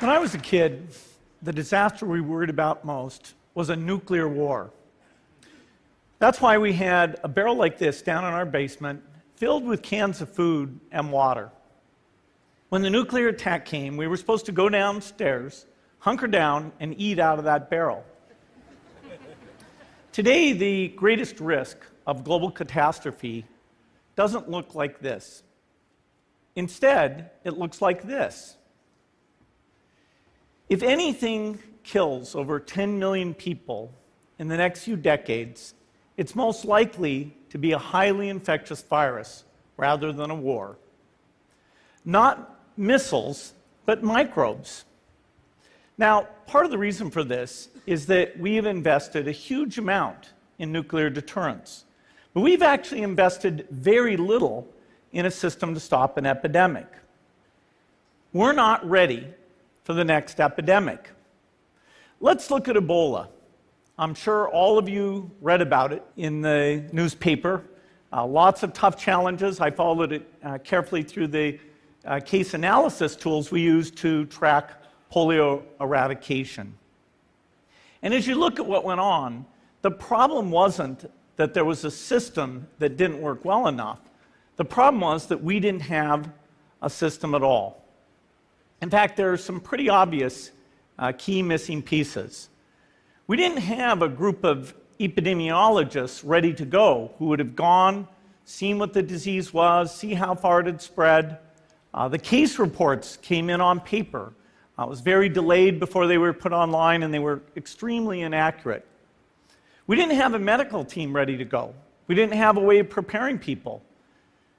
When I was a kid, the disaster we worried about most was a nuclear war. That's why we had a barrel like this down in our basement, filled with cans of food and water. When the nuclear attack came, we were supposed to go downstairs, hunker down, and eat out of that barrel. Today, the greatest risk of global catastrophe doesn't look like this. Instead, it looks like this. If anything kills over 10 million people in the next few decades, it's most likely to be a highly infectious virus rather than a war. Not missiles, but microbes. Now, part of the reason for this is that we have invested a huge amount in nuclear deterrence, but we've actually invested very little in a system to stop an epidemic. We're not ready for the next epidemic. Let's look at Ebola. I'm sure all of you read about it in the newspaper. Lots of tough challenges. I followed it carefully through the case analysis tools we use to track polio eradication. And as you look at what went on, the problem wasn't that there was a system that didn't work well enough. The problem was that we didn't have a system at all. In fact, there are some pretty obvious key missing pieces. We didn't have a group of epidemiologists ready to go who would have gone, seen what the disease was, see how far it had spread. The case reports came in on paper. It was very delayed before they were put online, and they were extremely inaccurate. We didn't have a medical team ready to go. We didn't have a way of preparing people.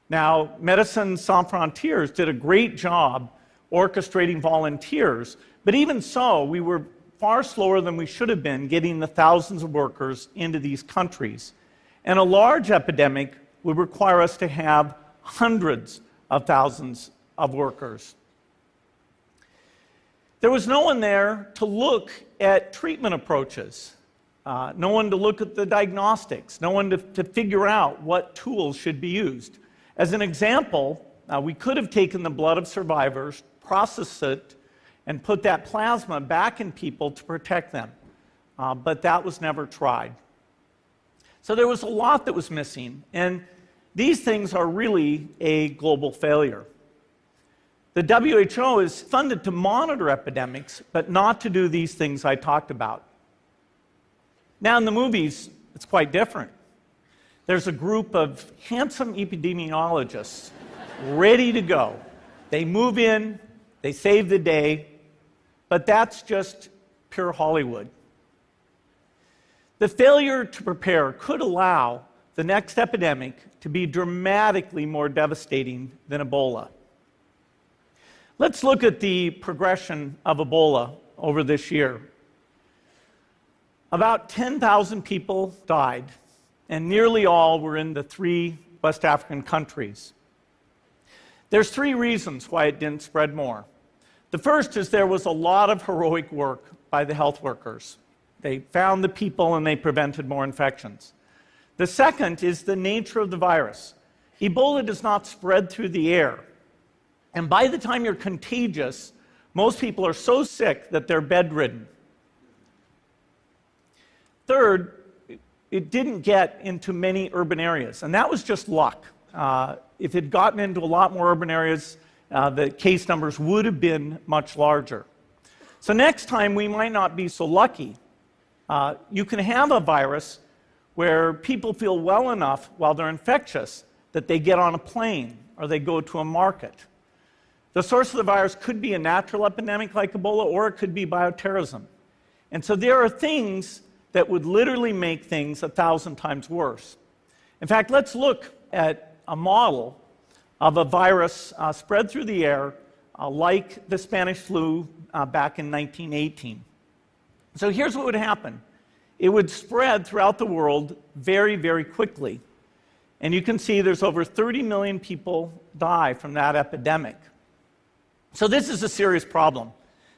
Now, Médecins Sans Frontières did a great job orchestrating volunteers, but even so, we were far slower than we should have been getting the thousands of workers into these countries. And a large epidemic would require us to have hundreds of thousands of workers. There was no one there to look at treatment approaches, no one to look at the diagnostics, no one to figure out what tools should be used. As an example, we could have taken the blood of survivors, processed it, and put that plasma back in people to protect them. But that was never tried. So there was a lot that was missing, and these things are really a global failure. The WHO is funded to monitor epidemics, but not to do these things I talked about. Now in the movies, it's quite different. There's a group of handsome epidemiologists ready to go. They move in, they save the day, but that's just pure Hollywood. The failure to prepare could allow the next epidemic to be dramatically more devastating than Ebola. Let's look at the progression of Ebola over this year. About 10,000 people died, and nearly all were in the 3 West African countries. There's 3 reasons why it didn't spread more. The first is there was a lot of heroic work by the health workers. They found the people and they prevented more infections. The second is the nature of the virus. Ebola does not spread through the air. And by the time you're contagious, most people are so sick that they're bedridden. Third, it didn't get into many urban areas, and that was just luck. If it had gotten into a lot more urban areas, the case numbers would have been much larger. So next time, we might not be so lucky. You can have a virus where people feel well enough while they're infectious that they get on a plane or they go to a market. The source of the virus could be a natural epidemic like Ebola, or it could be bioterrorism. And so there are things that would literally make things 1,000 times worse. In fact, let's look at a model of a virus spread through the air like the Spanish flu back in 1918. So here's what would happen. It would spread throughout the world very, very quickly. And you can see there's over 30 million people die from that epidemic. So this is a serious problem.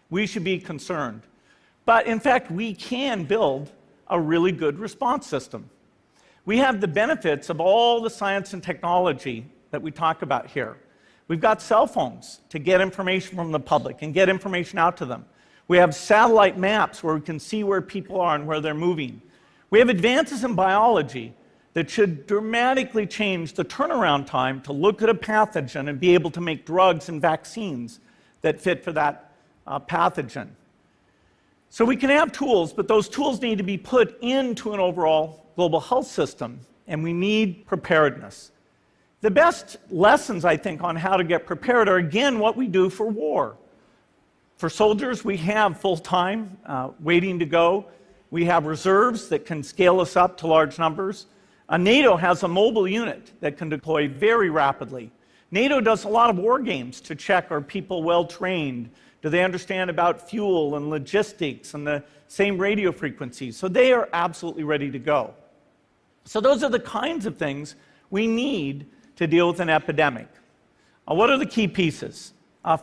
We should be concerned. But in fact, we can build a really good response system. We have the benefits of all the science and technology that we talk about here. We've got cell phones to get information from the public and get information out to them. We have satellite maps where we can see where people are and where they're moving. We have advances in biology that should dramatically change the turnaround time to look at a pathogen and be able to make drugs and vaccines that fit for that pathogen. So we can have tools, but those tools need to be put into an overall global health system, and we need preparedness. The best lessons, I think, on how to get prepared are, again, what we do for war. For soldiers, we have full-time waiting to go. We have reserves that can scale us up to large numbers. NATO has a mobile unit that can deploy very rapidly. NATO does a lot of war games to check, are people well-trained? Do they understand about fuel and logistics and the same radio frequencies? So they are absolutely ready to go. So those are the kinds of things we need to deal with an epidemic. What are the key pieces?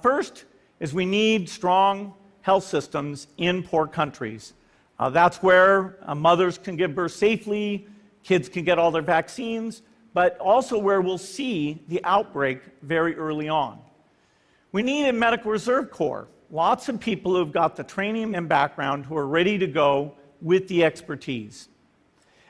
First is we need strong health systems in poor countries. That's where mothers can give birth safely, kids can get all their vaccines, but also where we'll see the outbreak very early on. We need a medical reserve corps, lots of people who've got the training and background who are ready to go with the expertise.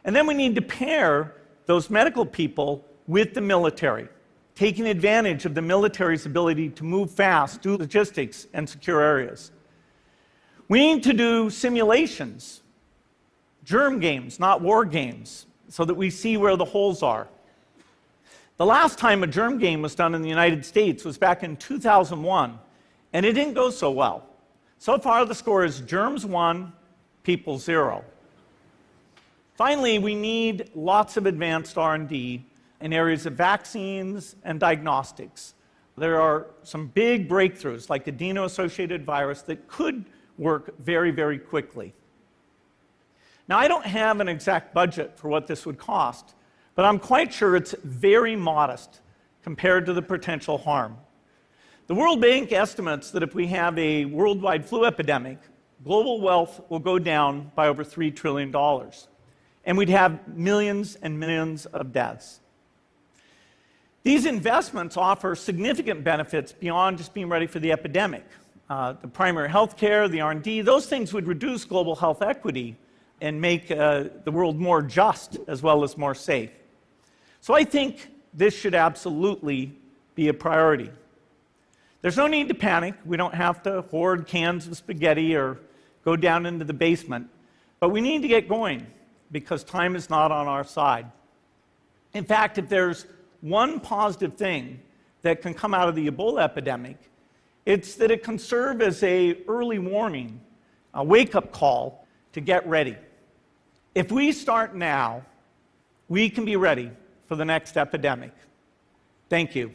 And then we need to pair those medical people with the military, taking advantage of the military's ability to move fast, do logistics, and secure areas. We need to do simulations, germ games, not war games, so that we see where the holes are. The last time a germ game was done in the United States was back in 2001, and it didn't go so well. So far, the score is germs 1, people 0. Finally, we need lots of advanced R&D in areas of vaccines and diagnostics. There are some big breakthroughs, like the adeno-associated virus, that could work very, very quickly. Now, I don't have an exact budget for what this would cost, but I'm quite sure it's very modest compared to the potential harm. The World Bank estimates that if we have a worldwide flu epidemic, global wealth will go down by over $3 trillion, and we'd have millions and millions of deaths. These investments offer significant benefits beyond just being ready for the epidemic. The primary health care, the R&D, those things would reduce global health equity and make the world more just as well as more safe. So I think this should absolutely be a priority. There's no need to panic. We don't have to hoard cans of spaghetti or go down into the basement. But we need to get going because time is not on our side. In fact, if there's one positive thing that can come out of the Ebola epidemic, it's that it can serve as an early warning, a wake-up call to get ready. If we start now, we can be ready for the next epidemic. Thank you.